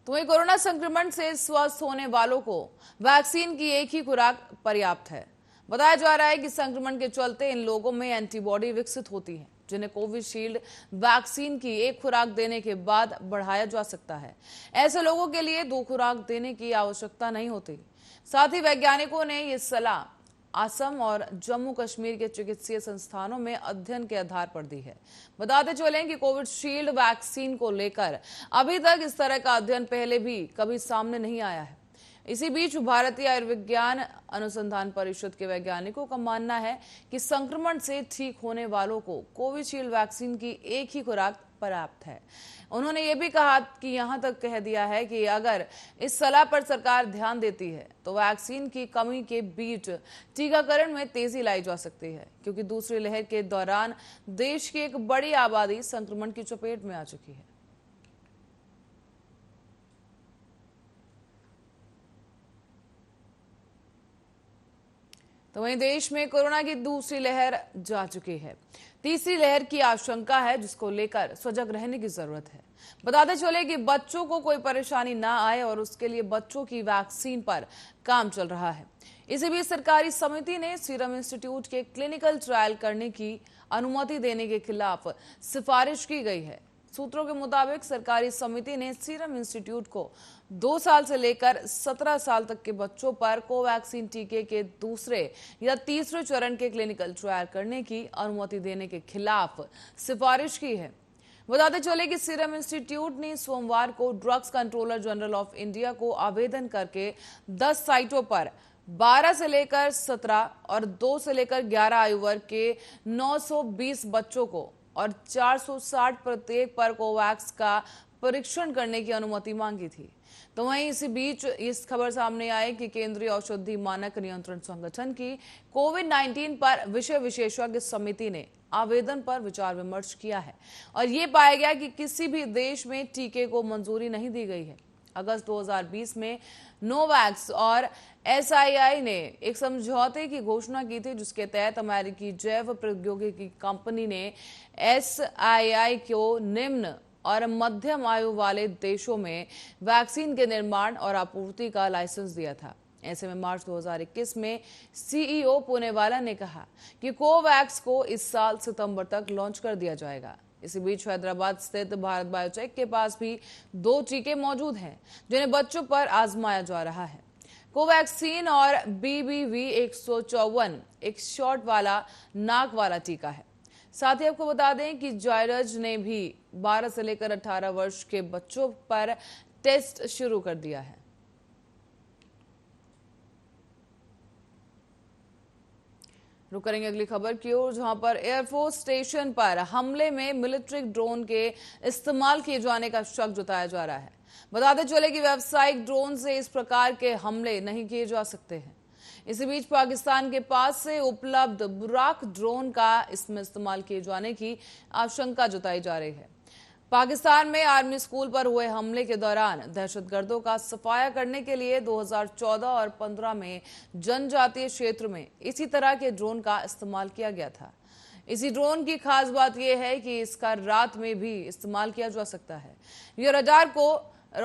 तो वहीं कोरोना संक्रमण से स्वस्थ होने वालों को वैक्सीन की एक ही खुराक पर्याप्त है। बताया जा रहा है कि संक्रमण के चलते इन लोगों में एंटीबॉडी विकसित होती है, जिन्हें कोविशील्ड वैक्सीन की एक खुराक देने के बाद बढ़ाया जा सकता है। ऐसे लोगों के लिए 2 खुराक देने की आवश्यकता नहीं होती। साथ ही वैज्ञानिकों ने ये सलाह असम और जम्मू कश्मीर के चिकित्सीय संस्थानों में अध्ययन के आधार पर दी है। बताते चलें कि कोविशील्ड वैक्सीन को लेकर अभी तक इस तरह का अध्ययन पहले भी कभी सामने नहीं आया है। इसी बीच भारतीय आयुर्विज्ञान अनुसंधान परिषद के वैज्ञानिकों का मानना है कि संक्रमण से ठीक होने वालों को कोविशील्ड वैक्सीन की एक ही खुराक पर्याप्त है। उन्होंने ये भी कहा कि यहां तक कह दिया है कि अगर इस सलाह पर सरकार ध्यान देती है तो वैक्सीन की कमी के बीच टीकाकरण में तेजी लाई जा सकती है, क्योंकि दूसरी लहर के दौरान देश की एक बड़ी आबादी संक्रमण की चपेट में आ चुकी है। तो वहीं देश में कोरोना की दूसरी लहर जा चुकी है। तीसरी लहर की आशंका है, जिसको लेकर सजग रहने की जरूरत है। बताते चले कि बच्चों को कोई परेशानी ना आए और उसके लिए बच्चों की वैक्सीन पर काम चल रहा है। इसी बीच सरकारी समिति ने सीरम इंस्टीट्यूट के क्लिनिकल ट्रायल करने की अनुमति देने के खिलाफ सिफारिश की गई है। सूत्रों के मुताबिक सरकारी समिति ने सीरम इंस्टीट्यूट को 2 साल से लेकर 17 साल तक के बच्चों पर कोवैक्सीन टीके के दूसरे या तीसरे चरण के क्लिनिकल ट्रायल करने की अनुमति देने के खिलाफ सिफारिश की है। बताते चले कि सीरम इंस्टीट्यूट ने सोमवार को drugs controller general of India को आवेदन करके 10 साइटों पर 12 से लेकर 17 और 2 से लेकर 11 आयु वर्ग के 920 बच्चों को और 460 प्रत्येक पर कोवैक्स का परीक्षण करने की अनुमति मांगी थी। तो वहीं इसी बीच इस खबर सामने आई कि केंद्रीय औषधि मानक नियंत्रण संगठन की कोविड-19 पर विषय विशेषज्ञ समिति ने आवेदन पर विचार विमर्श किया है और ये पाया गया कि किसी भी देश में टीके को मंजूरी नहीं दी गई है। अगस्त 2020 में नोवैक्स और एसआईआई ने एक समझौते की घोषणा की थी, जिसके तहत अमेरिकी जैव प्रौद्योगिकी कंपनी ने एसआईआई को निम्न और मध्यम आयु वाले देशों में वैक्सीन के निर्माण और आपूर्ति का लाइसेंस दिया था। ऐसे में मार्च 2021 में सीईओ पुनेवाला ने कहा कि कोवैक्स को इस साल सितंबर तक लॉन्च कर दिया जाएगा। इसी बीच हैदराबाद स्थित भारत बायोटेक के पास भी 2 टीके मौजूद हैं, जिन्हें बच्चों पर आजमाया जा रहा है। कोवैक्सीन और BBV 154 एक शॉट वाला नाक वाला टीका है। साथ ही आपको बता दें कि जायरज ने भी 12 से लेकर 18 वर्ष के बच्चों पर टेस्ट शुरू कर दिया है। रुक करेंगे अगली खबर की ओर, जहां पर एयरफोर्स स्टेशन पर हमले में मिलिट्री ड्रोन के इस्तेमाल किए जाने का शक जताया जा रहा है। बताते चले कि व्यावसायिक ड्रोन से इस प्रकार के हमले नहीं किए जा सकते हैं। इसी बीच पाकिस्तान के पास से उपलब्ध बुराक ड्रोन का इसमें इस्तेमाल किए जाने की आशंका जताई जा रही है। पाकिस्तान में आर्मी स्कूल पर हुए हमले के दौरान दहशतगर्दों का सफाया करने के लिए 2014 और 15 में जनजातीय क्षेत्र में इसी तरह के ड्रोन का इस्तेमाल किया गया था। इसी ड्रोन की खास बात यह है कि इसका रात में भी इस्तेमाल किया जा सकता है। यह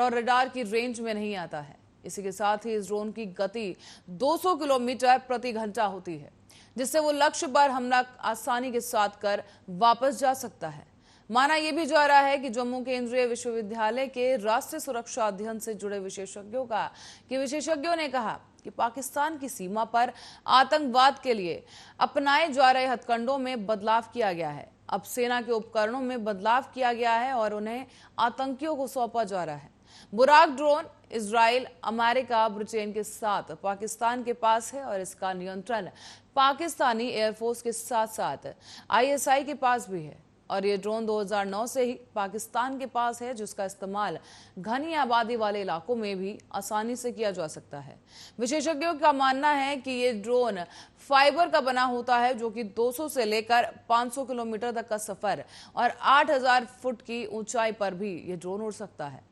रडार की रेंज में नहीं आता है। इसी के साथ ही इस ड्रोन की गति 200 किलोमीटर प्रति घंटा होती है, जिससे वो लक्ष्य पर हमला आसानी के साथ कर वापस जा सकता है। माना यह भी जा रहा है कि जम्मू केंद्रीय विश्वविद्यालय के राष्ट्रीय सुरक्षा अध्ययन से जुड़े विशेषज्ञों ने कहा कि पाकिस्तान की सीमा पर आतंकवाद के लिए अपनाए जा रहे हथकंडों में बदलाव किया गया है। अब सेना के उपकरणों में बदलाव किया गया है और उन्हें आतंकियों को सौंपा जा रहा है। बुराक ड्रोन इजराइल, अमेरिका, ब्रिटेन के साथ पाकिस्तान के पास है और इसका नियंत्रण पाकिस्तानी एयरफोर्स के साथ साथ ISI के पास भी है। और ये ड्रोन 2009 से ही पाकिस्तान के पास है, जिसका इस्तेमाल घनी आबादी वाले इलाकों में भी आसानी से किया जा सकता है। विशेषज्ञों का मानना है कि ये ड्रोन फाइबर का बना होता है, जो कि 200 से लेकर 500 किलोमीटर तक का सफर और 8000 फुट की ऊंचाई पर भी ये ड्रोन उड़ सकता है।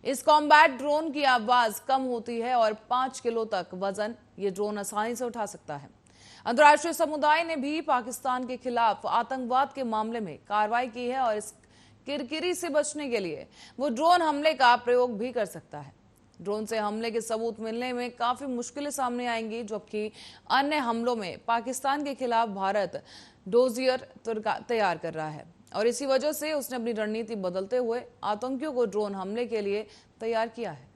इस कॉम्बैट ड्रोन की आवाज कम होती है और 5 किलो तक वजन ये ड्रोन आसानी से उठा सकता है। अंतर्राष्ट्रीय समुदाय ने भी पाकिस्तान के खिलाफ आतंकवाद के मामले में कार्रवाई की है और इस किरकिरी से बचने के लिए वो ड्रोन हमले का प्रयोग भी कर सकता है। ड्रोन से हमले के सबूत मिलने में काफी मुश्किलें सामने आएंगी, जबकि अन्य हमलों में पाकिस्तान के खिलाफ भारत डोजियर तैयार कर रहा है और इसी वजह से उसने अपनी रणनीति बदलते हुए आतंकियों को ड्रोन हमले के लिए तैयार किया है।